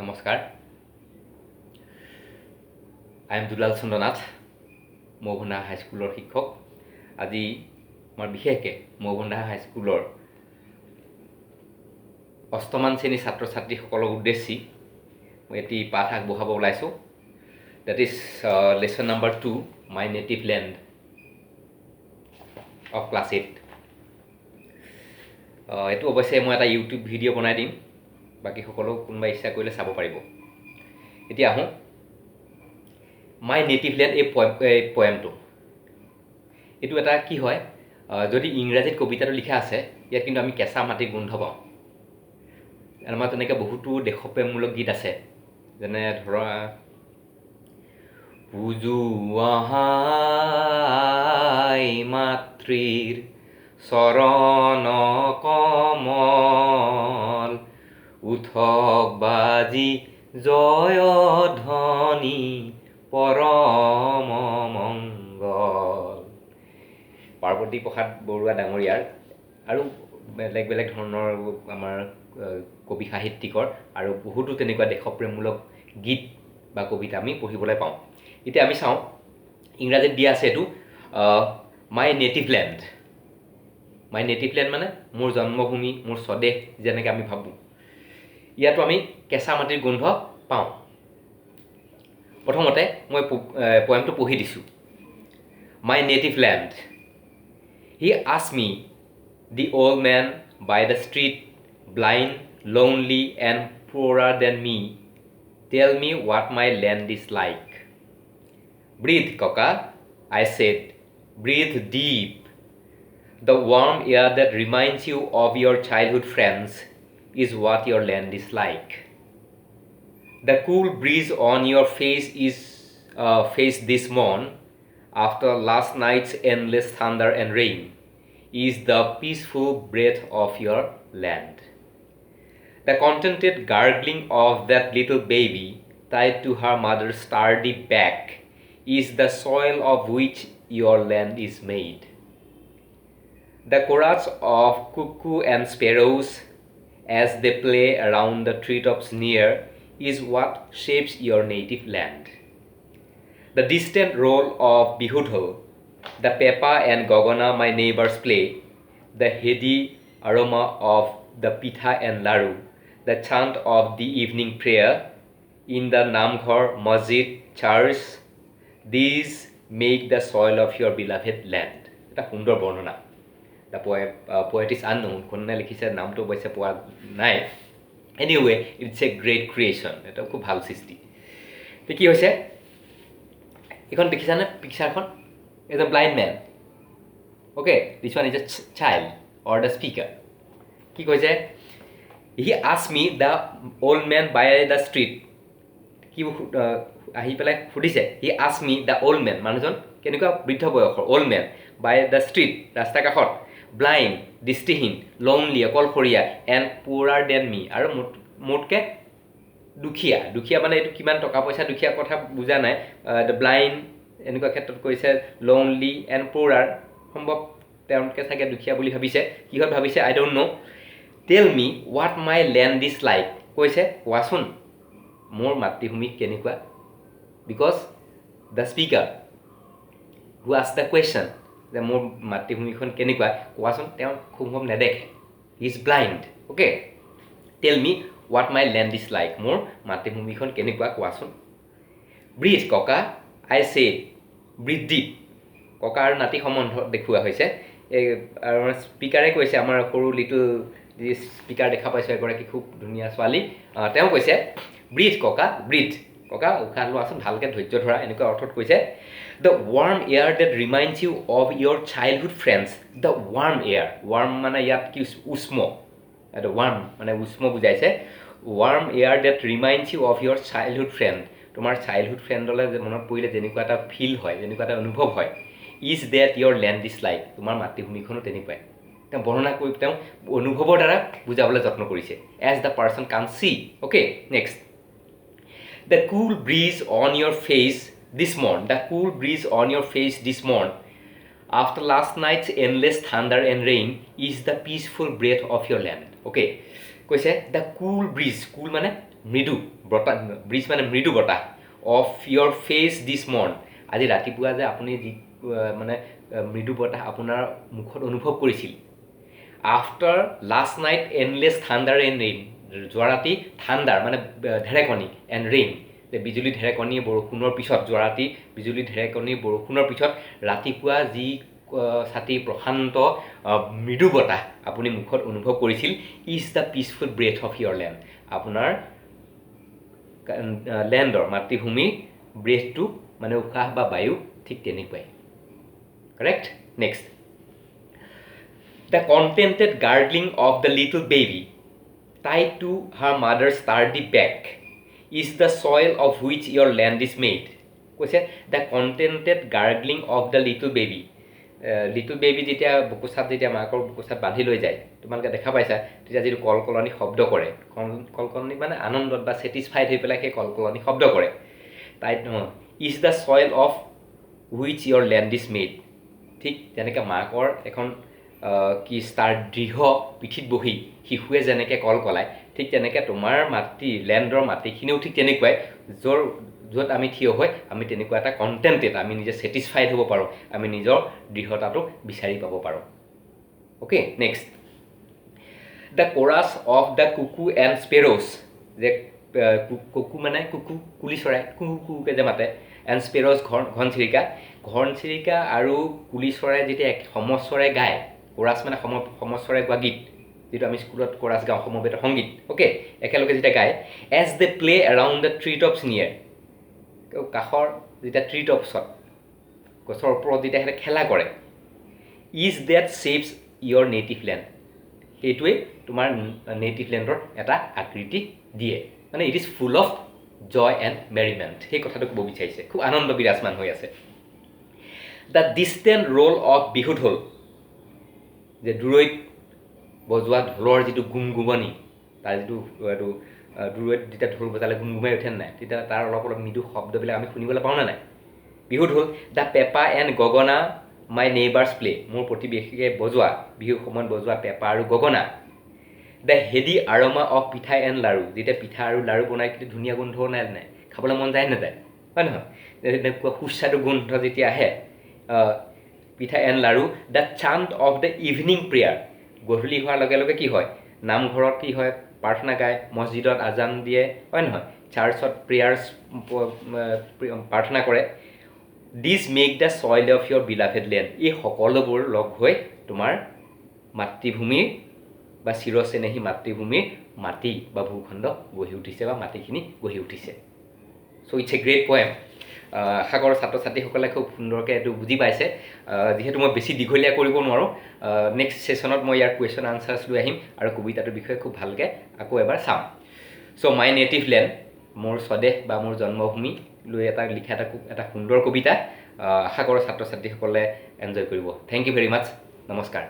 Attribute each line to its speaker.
Speaker 1: নমস্কাৰ I am Dulal Nath মৌবন্ধা হাইস্কুলৰ শিক্ষক আজি মই বিশেষকৈ মৌবন্ধা হাইস্কুলৰ অষ্টমান শ্ৰেণীৰ ছাত্ৰ ছাত্ৰীসকলক উদ্দেশ্যি মই এটি পাঠ আগবঢ়াব ওলাইছোঁ that is lesson number 2 my native land of class 8 এটো অৱশ্যে মই এটা ইউটিউব ভিডিঅ' বনাই দিম বাকি সকলো কোনোবা ইচ্ছা কৰিলে চাব পাৰিব এতিয়া আহোঁ My native land এই পয়েমটো এটো এটা কি হয় যদি ইংৰাজীত কবিতাটো লিখা আছে ইয়াত কিন্তু আমি কেঁচা মাটিৰ গোন্ধ পাওঁ আমাৰ তেনেকৈ বহুতো দেশপ্ৰেমমূলক গীত আছে যেনে ধৰা উজুৱাহাই মাতৃৰ চৰণ কমল উঠক বাজি জয় ধ্বনি পৰম মংগল পাৰ্বতী প্ৰসাদ বৰুৱা ডাঙৰীয়াৰ আৰু বেলেগ বেলেগ ধৰণৰ আমাৰ কবি সাহিত্যিকৰ আৰু বহুতো তেনেকুৱা দেশপ্ৰেমমূলক গীত বা কবিতা আমি পঢ়িবলৈ পাওঁ এতিয়া আমি চাওঁ ইংৰাজীত দিয়া আছে এটো মাই নেটিভ ল্যান্ড মানে মোৰ জন্মভূমি মোৰ স্বদেশ যেনেকৈ আমি ভাবোঁ ইয়াতো আমি কেঁচা মাটিৰ গোন্ধ পাওঁ প্ৰথমতে মই পয়েমটো পঢ়ি দিছোঁ My native land. He asked me, the old man by the street, blind, lonely, and poorer than me, tell me what my land is like. Breathe, Kaka, I said, breathe deep. The warm air that reminds you of your childhood friends is what your land is like. The cool breeze on your face this morn, after last night's endless thunder and rain, is the peaceful breath of your land. The contented gargling of that little baby tied to her mother's sturdy back is the soil of which your land is made. The chorus of cuckoo and sparrows as they play around the treetops near is what shapes your native land. The distant roll of bihudhol, the pepa and gogona my neighbors play, the heady aroma of the pitha and laru, the chant of the evening prayer in the namghar, masjid, church, these make the soil of your beloved land. এটা সুন্দৰ বৰ্ণনা The poet is unknown, কোনে লিখিছে নামটো অৱশ্যে পোৱা নাই Anyway, it's a great creation. এটা খুব ভাল সৃষ্টি তো কি হৈছে এখন দেখিছানে পিকচাৰখন is a blind man okay this one is a child or the speaker কি কৈছে he asked me the old man by the street কি আহি পেলাই সুধিছে he asked me the old man মানুহজন কেনেকুৱা বৃদ্ধ বয়সৰ old man by the street ৰাস্তা কাষত blind দৃষ্টিহীন lonely অকলশৰীয়া and poorer than me আৰু মোতকে দুখীয়া মানে এটো কিমান টকা পইচা দুখীয়া কথা বুজা নাই the blind এনেকুৱা ক্ষেত্ৰত কৈছে lonely and poorer সম্ভৱ তেওঁলোকে থাকে দুখীয়া বুলি ভাবিছে কিহত ভাবিছে I don't know tell me what my land is like কৈছে কোৱাচোন মোৰ মাতৃভূমি কেনেকুৱা because the speaker who asked the question যে মোৰ মাতৃভূমিখন কেনেকুৱা কোৱাচোন তেওঁ খুব নেদেখে he is blind okay tell me what my land is like মোৰ মাতৃভূমিখন কেনেকুৱা কোৱাচোন breathe ককা I say breathe deep ককা আৰু নাতি সম্বন্ধ দেখুৱা হৈছে এই স্পিকাৰে কৈছে আমাৰ সৰু লিটল যি স্পিকাৰ দেখা পাইছে এগৰাকী খুব ধুনীয়া ছোৱালী তেওঁ কৈছে breathe ককা breathe ককা উশাহ লোৱাচোন ভালকৈ ধৈৰ্য ধৰা এনেকুৱা অৰ্থত কৈছে the warm air that reminds you of your childhood friends the warm air warm মানে ইয়াত কি উষ্ম এটা warm মানে উষ্ম বুজাইছে warm air that reminds you of your childhood friend তোমাৰ চাইল্ডহুড ফ্ৰেণ্ডলৈ মনত পৰিলে যেনেকুৱা এটা ফিল হয় যেনেকুৱা এটা অনুভৱ হয় is that your land is like তোমাৰ মাতৃভূমিখনো তেনেকুৱাই তেওঁ বৰ্ণনা কৰি তেওঁ অনুভৱৰ দ্বাৰা বুজাবলৈ যত্ন কৰিছে as the person can see okay next the cool breeze on your face this morn after last night's endless thunder and rain is the peaceful breath of your land okay কৈছে the cool breeze cool মানে মৃদু বতাহ, bridge মানে মৃদু বতাহ of your face দিছ মৰ্ন, আজি ৰাতিপুৱা যে আপুনি যি মানে মৃদু বতাহ আপোনাৰ মুখত অনুভৱ কৰিছিল। After last night endless thunder and rain, যোৱা ৰাতি থাণ্ডাৰ মানে ঢেৰেকণি এণ্ড ৰেইন, যে বিজুলী ঢেৰেকণি বৰষুণৰ পিছত, যোৱা ৰাতি বিজুলী ঢেৰেকণি বৰষুণৰ পিছত ৰাতিপুৱা যি ছাতি প্ৰশান্ত মৃদু বতাহ আপুনি মুখত অনুভৱ কৰিছিল, is the peaceful breath of your land, আপোনাৰ লেণ্ডৰ মাতৃভূমিৰ ব্ৰেথটো মানে উশাহ বা বায়ু ঠিক তেনেকুৱাই। Correct. Next, the contented gargling of the little baby tied to her mother's sturdy back is the soil of which your land is made. কৈছে the contented gargling of the little baby, little baby যেতিয়া বুকুচাত, যেতিয়া মাকৰ বুকুচাত বান্ধি লৈ যায়, তোমালোকে দেখা পাইছা, তেতিয়া যিটো কলকলনি শব্দ কৰে, কলকলনি মানে আনন্দত বা ছেটিছফাইড হৈ পেলাই সেই কলকলনি শব্দ কৰে, তাই is the soil of which your land is made. ঠিক যেনেকৈ মাকৰ এখন কি তাৰ দৃঢ় পিঠিত বহি শিশুৱে যেনেকৈ কল কলায়, ঠিক তেনেকৈ তোমাৰ মাতৃ লেণ্ডৰ মাটিখিনিও ঠিক তেনেকুৱাই, য'ত আমি থিয় হৈ আমি তেনেকুৱা এটা কণ্টেণ্টেড, আমি নিজে ছেটিছফাইড হ'ব পাৰোঁ, আমি নিজৰ দৃঢ়তাটো বিচাৰি পাব পাৰোঁ। Okay. Next, the chorus of the কুকু এণ্ড স্পেৰ'জ, যে কুকু মানে কুকু, কুলি চৰাই কুকু কুকুকে যে মাতে, এণ্ড স্পেৰ'জ ঘনচিৰিকা আৰু কুলি চৰাই যেতিয়া সমজ চৰাই গায়, কোৰাছ মানে সমজ চৰাই গোৱা গীত, যিটো আমি স্কুলত কোৰাছ গাওঁ, সমবেত সংগীত। অ'কে, একেলগে যেতিয়া গায়, as they play around the tree tops near, কাষৰ যেতিয়া ট্ৰী টপছত, গছৰ ওপৰত যেতিয়া সিহঁতে খেলা কৰে, is that shapes your native land, সেইটোৱে তোমাৰ নেটিভ লেণ্ডৰ এটা আকৃতি দিয়ে, মানে it is full of joy and merriment, সেই কথাটো ক'ব বিচাৰিছে, খুব আনন্দ বিৰাজমান হৈ আছে। The distant roll of Bihu dhol, যে দূৰৈত বজোৱা ঢোলৰ যিটো গুমগুমনি, তাৰ যিটো এইটো দূৰৈত যেতিয়া ঢোল বজালে গুমগুমাই উঠে নাই, তেতিয়া তাৰ অলপ অলপ মৃদু শব্দবিলাক আমি শুনিবলৈ পাওঁ নে নাই, বিহু ঢোল। দ্য পেপা এণ্ড গগনা মাই নেইবাৰ্ছ প্লে, মোৰ প্ৰতিবেশীয়ে বজোৱা, বিহুৰ সময়ত বজোৱা পেপা আৰু গগনা। দ্য হেডি আৰমা অফ পিঠা এণ্ড লাড়ু, যেতিয়া পিঠা আৰু লাড়ু বনাই কিন্তু ধুনীয়া গোন্ধ নাই নাই, খাবলৈ মন যায় নাযায়, হয় নহয়, তেনেকুৱা সুস্বাদু গোন্ধ যেতিয়া আহে pitha and laddoo. The chant of the evening prayer, গধূলি হোৱাৰ লগে লগে কি হয়, নামঘৰত কি হয়, প্ৰাৰ্থনা গায়, মছজিদত আজান দিয়ে, হয় নহয়, চাৰ্চত প্ৰেয়াৰ্ছ প্ৰাৰ্থনা কৰে। This make the soil of your beloved land, এই সকলোবোৰ লগ হৈ তোমাৰ মাতৃভূমিৰ বা চিৰচেনেহী মাতৃভূমিৰ মাটি বা ভূখণ্ড গঢ়ি উঠিছে বা মাটিখিনি গঢ়ি উঠিছে। চ' ইটছ এ গ্ৰেট পয়েম। আশা কৰোঁ ছাত্ৰ ছাত্ৰীসকলে খুব সুন্দৰকৈ এইটো বুজি পাইছে। যিহেতু মই বেছি দীঘলীয়া কৰিব নোৱাৰোঁ, নেক্সট ছেশ্যনত মই ইয়াৰ কুৱেশ্যন আনচাৰ্ছ লৈ আহিম আৰু কবিতাটোৰ বিষয়ে খুব ভালকৈ আকৌ এবাৰ চাম। চ' মাই নেটিভ লেণ্ড, মোৰ স্বদেশ বা মোৰ জন্মভূমি লৈ লিখা এটা সুন্দৰ কবিতা। আশা কৰোঁ ছাত্ৰ ছাত্ৰীসকলে এনজয় কৰিব। থেংক ইউ ভেৰি মাছ। নমস্কাৰ।